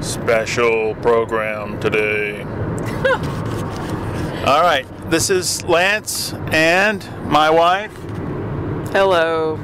Special program today. All right, this is Lance and my wife. Hello.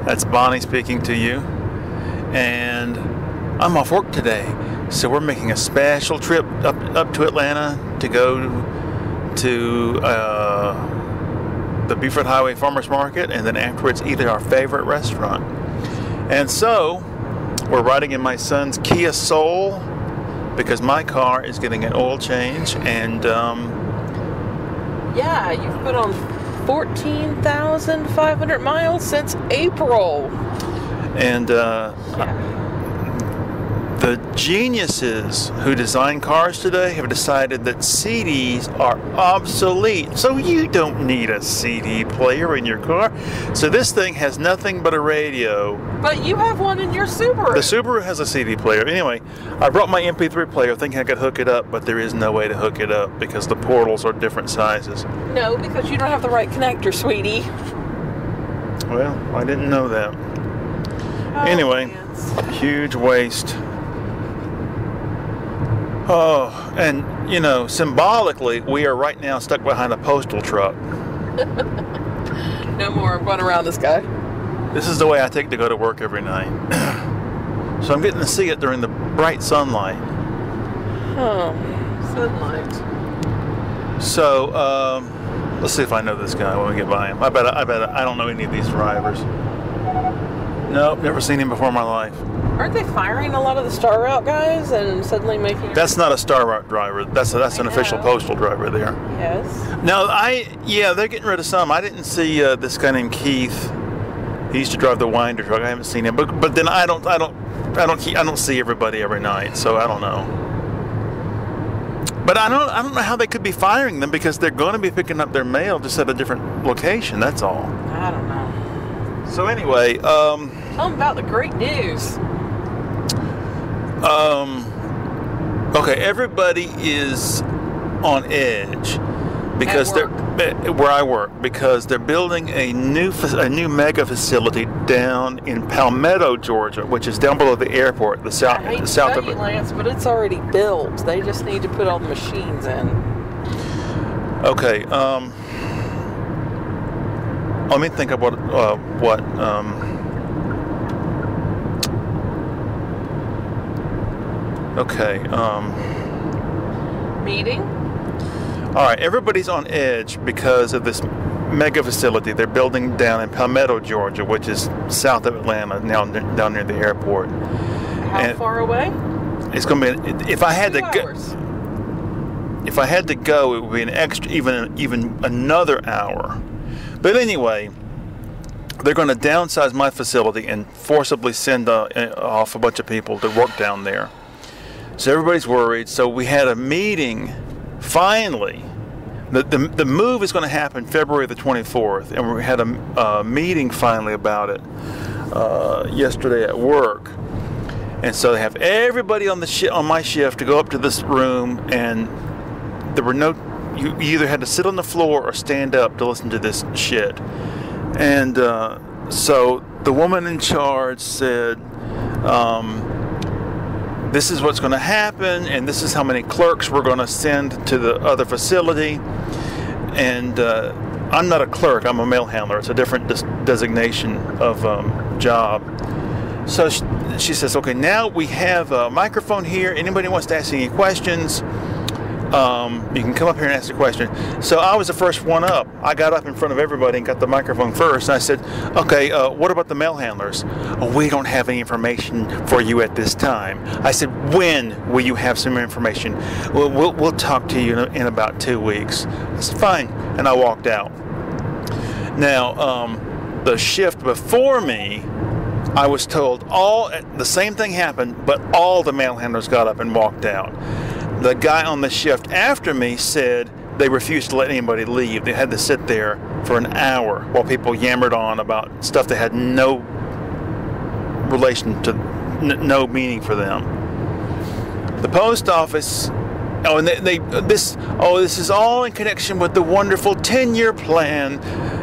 That's Bonnie speaking to you. And I'm off work today, so we're making a special trip up to Atlanta to go to the Buford Highway Farmers Market, and then afterwards eat at our favorite restaurant. And so we're riding in my son's Kia Soul because my car is getting an oil change, and yeah, you've put on 14,500 miles since April. And the geniuses who design cars today have decided that CDs are obsolete. So you don't need a CD player in your car. So this thing has nothing but a radio. But you have one in your Subaru. The Subaru has a CD player. Anyway, I brought my MP3 player thinking I could hook it up, but there is no way to hook it up because the portals are different sizes. No, because you don't have the right connector, sweetie. Well, I didn't know that. Oh, anyway, Lance. Huge waste. Oh, and you know, symbolically, we are right now stuck behind a postal truck. No more run around this guy. This is the way I take to go to work every night. So I'm getting to see it during the bright sunlight. Oh, sunlight. So, let's see if I know this guy when we get by him. I bet I don't know any of these drivers. Nope, never seen him before in my life. Aren't they firing a lot of the Star Route guys and suddenly making... That's not a Star Route driver. That's an official postal driver there. Yes. No, they're getting rid of some. I didn't see this guy named Keith. He used to drive the Winder truck. I haven't seen him, but then I don't see everybody every night, so I don't know. But I don't know how they could be firing them because they're going to be picking up their mail just at a different location. That's all. I don't know. So anyway, Tell them about the great news. Okay, everybody is on edge because they're where I work, because they're building a new mega facility down in Palmetto, Georgia, which is down below the airport, the south of it. Lance, but it's already built. They just need to put all the machines in. Okay. Let me think of what. Okay. Meeting? All right. Everybody's on edge because of this mega facility they're building down in Palmetto, Georgia, which is south of Atlanta, now down near the airport. How far away? It's going to be. If I had to go, it would be an extra, even another hour. But anyway, they're going to downsize my facility and forcibly send off a bunch of people to work down there. So everybody's worried. So we had a meeting, finally. The move is going to happen February the 24th, and we had a meeting finally about it yesterday at work. And so they have everybody on my shift to go up to this room, and there were you either had to sit on the floor or stand up to listen to this shit. And so the woman in charge said, this is what's going to happen, and this is how many clerks we're going to send to the other facility. And I'm not a clerk, I'm a mail handler. It's a different designation of job. So she says, okay, now we have a microphone here. Anybody wants to ask any questions, you can come up here and ask a question. So I was the first one up. I got up in front of everybody and got the microphone first. And I said, okay, what about the mail handlers? Oh, we don't have any information for you at this time. I said, when will you have some information? We'll talk to you in about 2 weeks. I said, fine. And I walked out. Now, the shift before me, I was told the same thing happened, but all the mail handlers got up and walked out. The guy on the shift after me said they refused to let anybody leave. They had to sit there for an hour while people yammered on about stuff that had no relation to, no meaning for them. The post office Oh, and this is all in connection with the wonderful 10-year plan,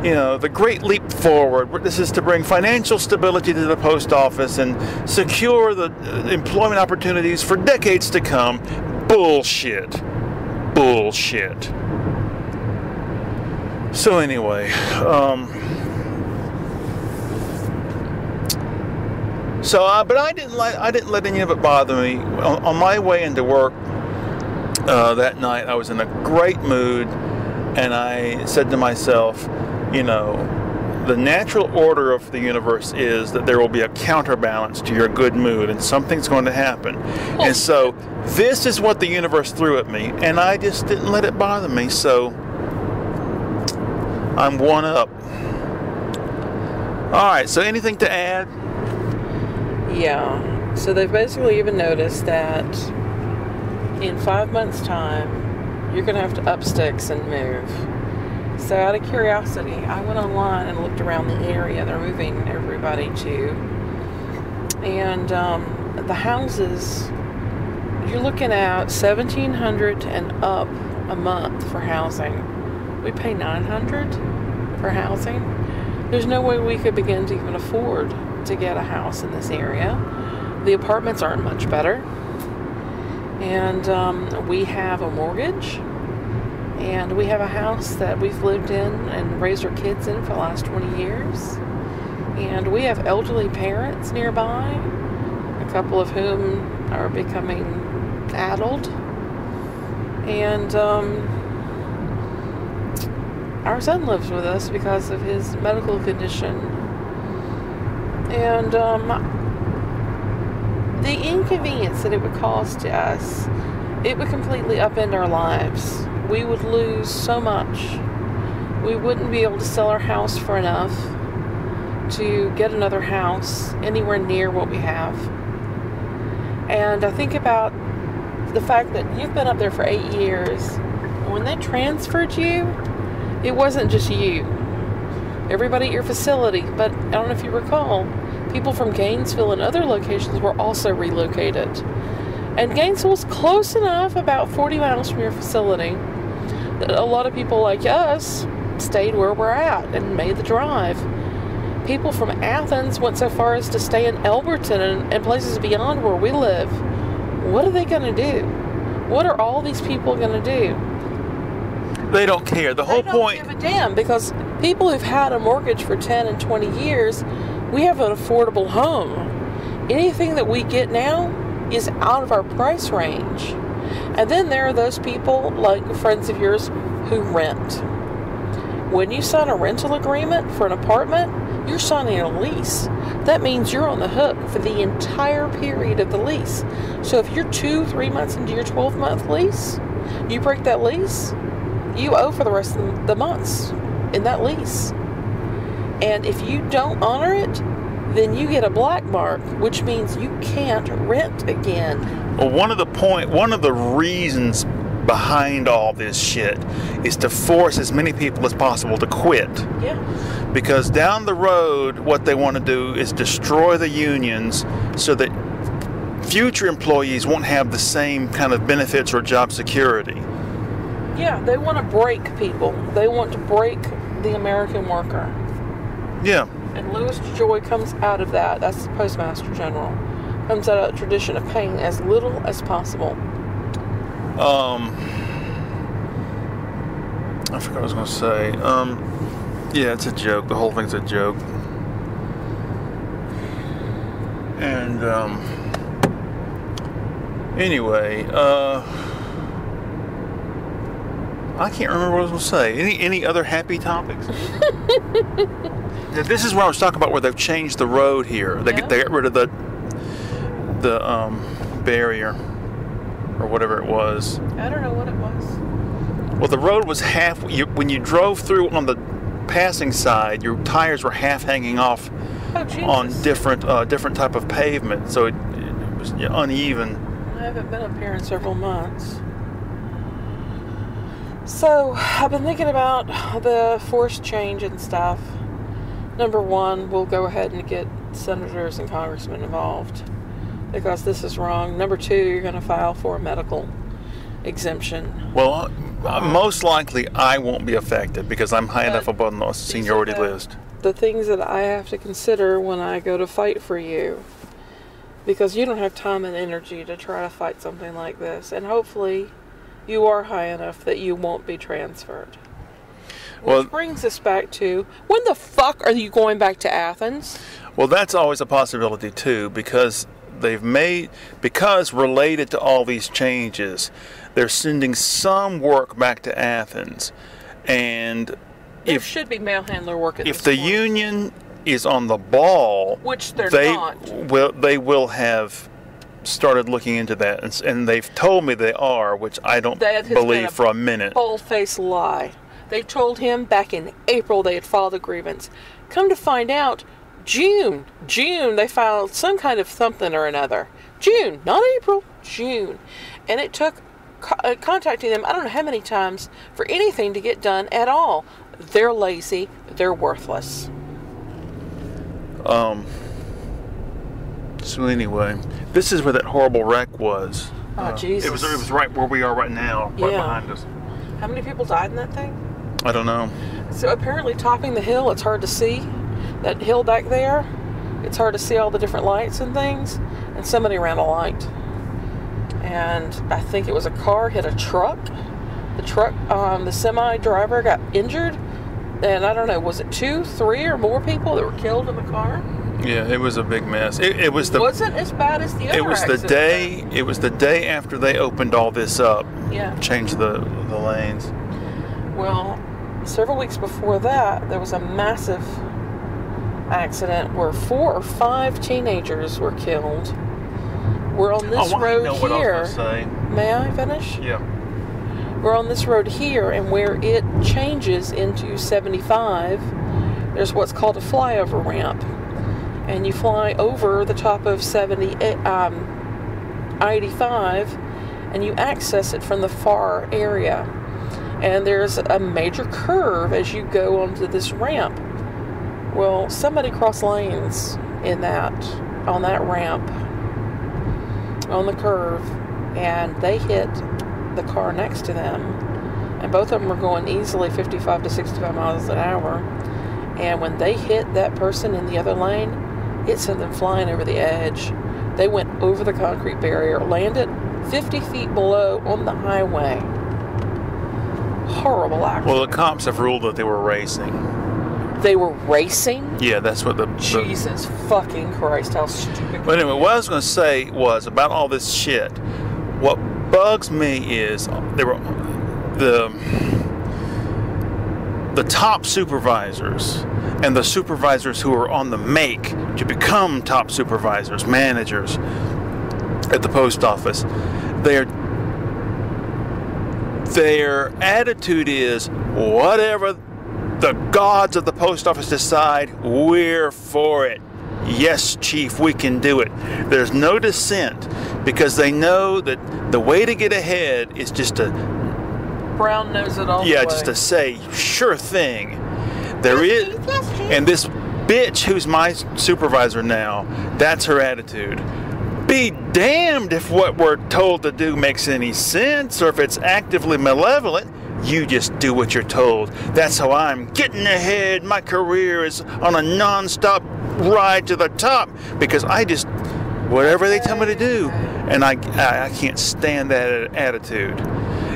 the great leap forward. This is to bring financial stability to the post office and secure the employment opportunities for decades to come. Bullshit. So anyway, but I didn't let any of it bother me. On my way into work that night, I was in a great mood, and I said to myself, the natural order of the universe is that there will be a counterbalance to your good mood, and something's going to happen. And so this is what the universe threw at me, and I just didn't let it bother me. So I'm one up. All right, so anything to add? Yeah. So they've basically even noticed that in 5 months' time, you're going to have to up sticks and move. So out of curiosity, I went online and looked around the area they're moving everybody to. And the houses, you're looking at $1,700 and up a month for housing. We pay $900 for housing. There's no way we could begin to even afford to get a house in this area. The apartments aren't much better. And we have a mortgage. And we have a house that we've lived in and raised our kids in for the last 20 years. And we have elderly parents nearby, a couple of whom are becoming addled. And our son lives with us because of his medical condition. And the inconvenience that it would cause to us, it would completely upend our lives. We would lose so much. We wouldn't be able to sell our house for enough to get another house anywhere near what we have. And I think about the fact that you've been up there for 8 years. When they transferred you, it wasn't just you. Everybody at your facility, but I don't know if you recall, people from Gainesville and other locations were also relocated. And Gainesville's close enough, about 40 miles from your facility, that a lot of people like us stayed where we're at and made the drive. People from Athens went so far as to stay in Elberton and places beyond where we live. What are they going to do? What are all these people going to do? They don't care. The whole point... They don't give a damn, because people who've had a mortgage for 10 and 20 years, we have an affordable home. Anything that we get now is out of our price range. And then there are those people, like friends of yours, who rent. When you sign a rental agreement for an apartment, you're signing a lease. That means you're on the hook for the entire period of the lease. So if you're 2-3 months into your 12-month lease, you break that lease, you owe for the rest of the months in that lease. And if you don't honor it, then you get a black mark, which means you can't rent again. Well, one of the reasons behind all this shit is to force as many people as possible to quit. Yeah. Because down the road, what they want to do is destroy the unions so that future employees won't have the same kind of benefits or job security. Yeah, they want to break people. They want to break the American worker. Yeah. And Louis DeJoy comes out of that. That's the Postmaster General. Comes out of a tradition of paying as little as possible. I forgot what I was going to say. Yeah, it's a joke. The whole thing's a joke. And, anyway, I can't remember what I was going to say. Any other happy topics? This is where I was talking about where they've changed the road here. They got rid of the barrier or whatever it was. I don't know what it was. Well, the road was half. When you drove through on the passing side, your tires were half hanging off on different type of pavement, so it was uneven. I haven't been up here in several months. So I've been thinking about the forced change and stuff. Number one, we'll go ahead and get senators and congressmen involved because this is wrong. Number two, you're going to file for a medical. exemption. Well, most likely I won't be affected because I'm high enough up on the These are seniority list. The things that I have to consider when I go to fight for you. Because you don't have time and energy to try to fight something like this. And hopefully you are high enough that you won't be transferred. Well, Which brings us back to, when the fuck are you going back to Athens? well, that's always a possibility too, because because related to all these changes, they're sending some work back to Athens. And There should be mail handler work at if this the point. union is on the ball, Which they're they not. they will have started looking into that, and they've told me they are, which I don't That has been believe a for a minute. Bold-faced lie. They told him back in April they had filed a grievance. Come to find out, June, they filed some kind of something or another. June, not April, June. And it took contacting them, I don't know how many times, for anything to get done at all. They're lazy. They're worthless. So anyway, this is where that horrible wreck was. Oh, Jesus. It was right where we are right now, right Yeah. behind us. How many people died in that thing? I don't know. So apparently topping the hill, it's hard to see. That hill back there, it's hard to see all the different lights and things. And somebody ran a light. And I think it was a car hit a truck. The semi driver got injured. And I don't know, was it 2, 3, or more people that were killed in the car? Yeah, it was a big mess. It was Wasn't as bad as the other It was the accident. day. It was the day after they opened all this up. Yeah. Changed the lanes. Well, several weeks before that, there was a massive accident where 4 or 5 teenagers were killed. We're on this I road know what I here. was going to say. May I finish? Yeah. We're on this road here, and where it changes into 75, there's what's called a flyover ramp. And you fly over the top of I-85, and you access it from the far area. And there's a major curve as you go onto this ramp. Well, somebody crossed lanes on that ramp, on the curve, and they hit the car next to them. And both of them were going easily 55 to 65 miles an hour. And when they hit that person in the other lane, it sent them flying over the edge. They went over the concrete barrier, landed 50 feet below on the highway. Horrible accident. Well, the cops have ruled that they were racing. They were racing? Yeah, that's what the Jesus fucking Christ, how stupid. But anyway, what I was going to say was about all this shit. What bugs me is the top supervisors and the supervisors who are on the make to become top supervisors, managers at the post office. Their attitude is, whatever the gods of the post office decide, we're for it. Yes, Chief, we can do it. There's no dissent because they know that the way to get ahead is just to Brown knows it all. yeah, just to say, sure thing. There is, and this bitch who's my supervisor now, that's her attitude. Be damned if what we're told to do makes any sense, or if it's actively malevolent. You just do what you're told. That's how I'm getting ahead. My career is on a non-stop ride to the top because I just, whatever they tell me to do. And I can't stand that attitude.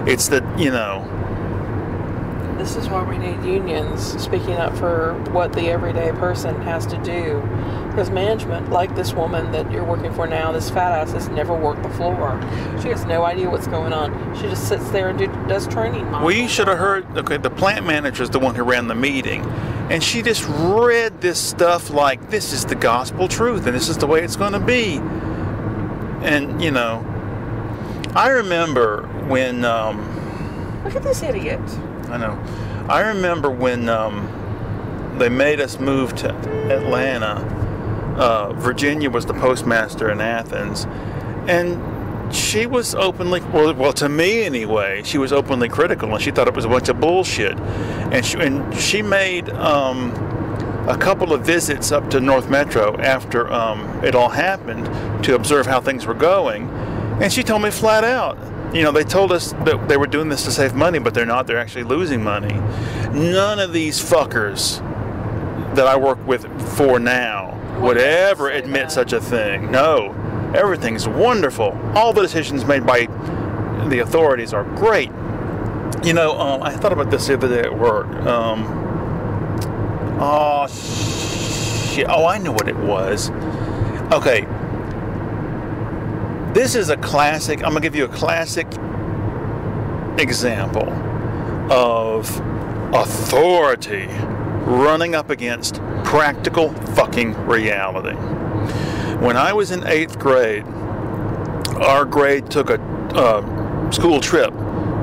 It's the, This is why we need unions speaking up for what the everyday person has to do. Because management, like this woman that you're working for now, this fat ass has never worked the floor. She has no idea what's going on. She just sits there and does training. Well, you should have heard, okay, the plant manager is the one who ran the meeting. And she just read this stuff like, this is the gospel truth and this is the way it's going to be. And, I remember when... Look at this idiot. I know. I remember when they made us move to Atlanta. Virginia was the postmaster in Athens, and she was openly, well, to me anyway, she was openly critical, and she thought it was a bunch of bullshit. And she made a couple of visits up to North Metro after it all happened to observe how things were going, and she told me flat out, they told us that they were doing this to save money, but they're not. They're actually losing money. None of these fuckers that I work with for now would ever admit such a thing. No. Everything's wonderful. All the decisions made by the authorities are great. I thought about this the other day at work. Oh, shit. Oh, I know what it was. Okay. This is a classic. I'm going to give you a classic example of authority running up against practical fucking reality. When I was in 8th grade, our grade took a school trip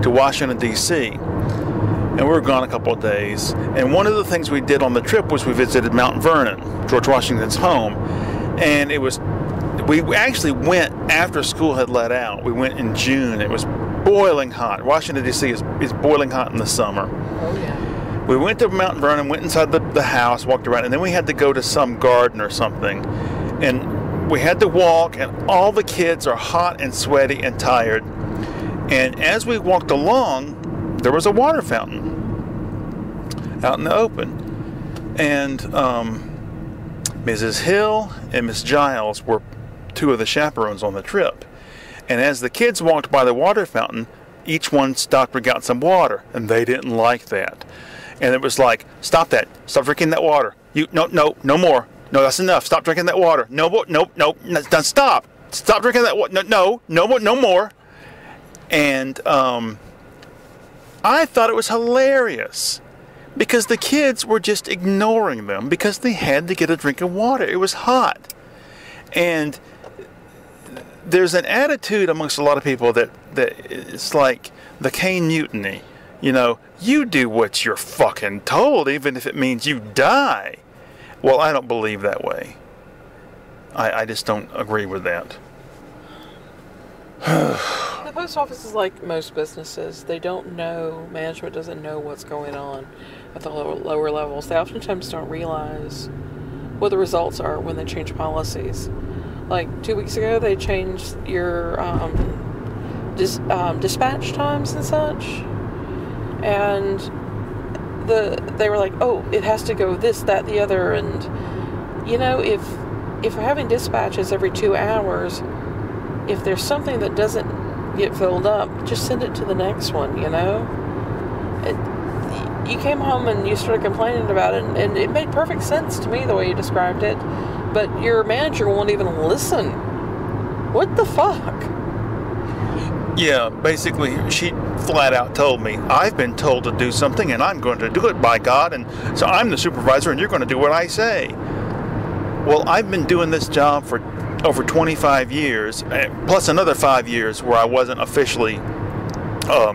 to Washington, D.C., and we were gone a couple of days. And one of the things we did on the trip was we visited Mount Vernon, George Washington's home. And we actually went after school had let out. We went in June. It was boiling hot. Washington, D.C. is boiling hot in the summer. Oh, yeah. We went to Mount Vernon, went inside the house, walked around, and then we had to go to some garden or something. And we had to walk, and all the kids are hot and sweaty and tired. And as we walked along, there was a water fountain out in the open. And Mrs. Hill and Miss Giles were two of the chaperones on the trip. And as the kids walked by the water fountain, each one stopped and got some water, and they didn't like that. And it was like, stop that. Stop drinking that water. No more. No, that's enough. Stop drinking that water. No, stop. Stop drinking that water. No more. And I thought it was hilarious because the kids were just ignoring them because they had to get a drink of water. It was hot. And there's an attitude amongst a lot of people that it's like the Caine Mutiny. You do what you're fucking told, even if it means you die. Well, I don't believe that way. I just don't agree with that. The post office is like most businesses. They don't know, management doesn't know what's going on at the lower levels. They oftentimes don't realize what the results are when they change policies. Like 2 weeks ago, they changed your dispatch times and such. And they were like, oh, it has to go this, that, the other. And, if we're having dispatches every 2 hours, if there's something that doesn't get filled up, just send it to the next one, You came home and you started complaining about it, and it made perfect sense to me the way you described it, but your manager won't even listen. What the fuck? Yeah, basically, she flat out told me, I've been told to do something, and I'm going to do it, by God, and so I'm the supervisor, and you're going to do what I say. Well, I've been doing this job for over 25 years, plus another 5 years where I wasn't officially a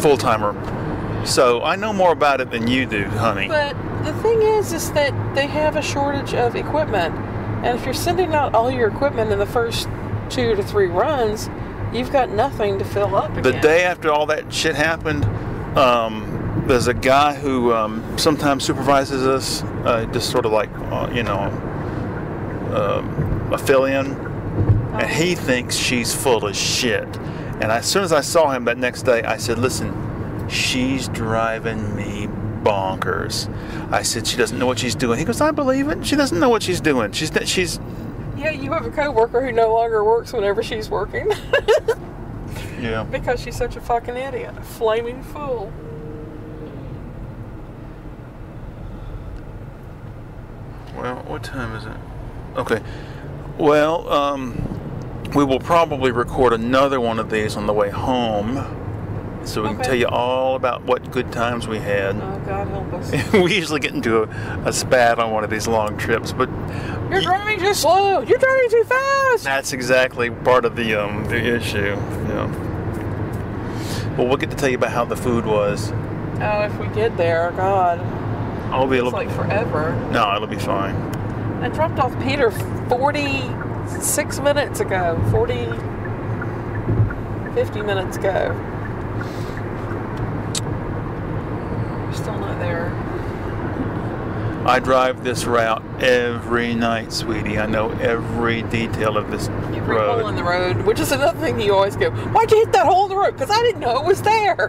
full-timer. So I know more about it than you do, honey. But the thing is that they have a shortage of equipment. And if you're sending out all your equipment in the first 2 to 3 runs, you've got nothing to fill up again. The day after all that shit happened, there's a guy who sometimes supervises us, just sort of like, a fill-in, and he thinks she's full of shit. And as soon as I saw him that next day, I said, listen, she's driving me bonkers. I said, she doesn't know what she's doing. He goes, I believe it. She doesn't know what she's doing. She's Yeah, you have a coworker who no longer works whenever she's working. Yeah. Because she's such a fucking idiot. A flaming fool. Well, what time is it? Okay. Well, we will probably record another one of these on the way home, so we can tell you all about what good times we had. Oh, God help us. We usually get into a spat on one of these long trips, but you're driving too slow. You're driving too fast. That's exactly part of the issue. Yeah. Well, we'll get to tell you about how the food was. Oh, if we get there, God. It's like forever. No, it'll be fine. I dropped off Peter 46 minutes ago. 50 minutes ago. We're still not there. I drive this route every night, sweetie. I know every detail of this Every road. hole in the road, which is another thing you always go, why'd you hit that hole in the road? Because I didn't know it was there.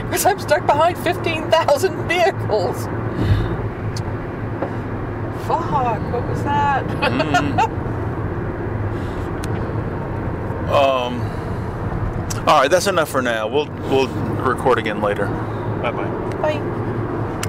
Because I'm stuck behind 15,000 vehicles. Fuck, what was that? All right, that's enough for now. We'll record again later. Bye-bye. Bye.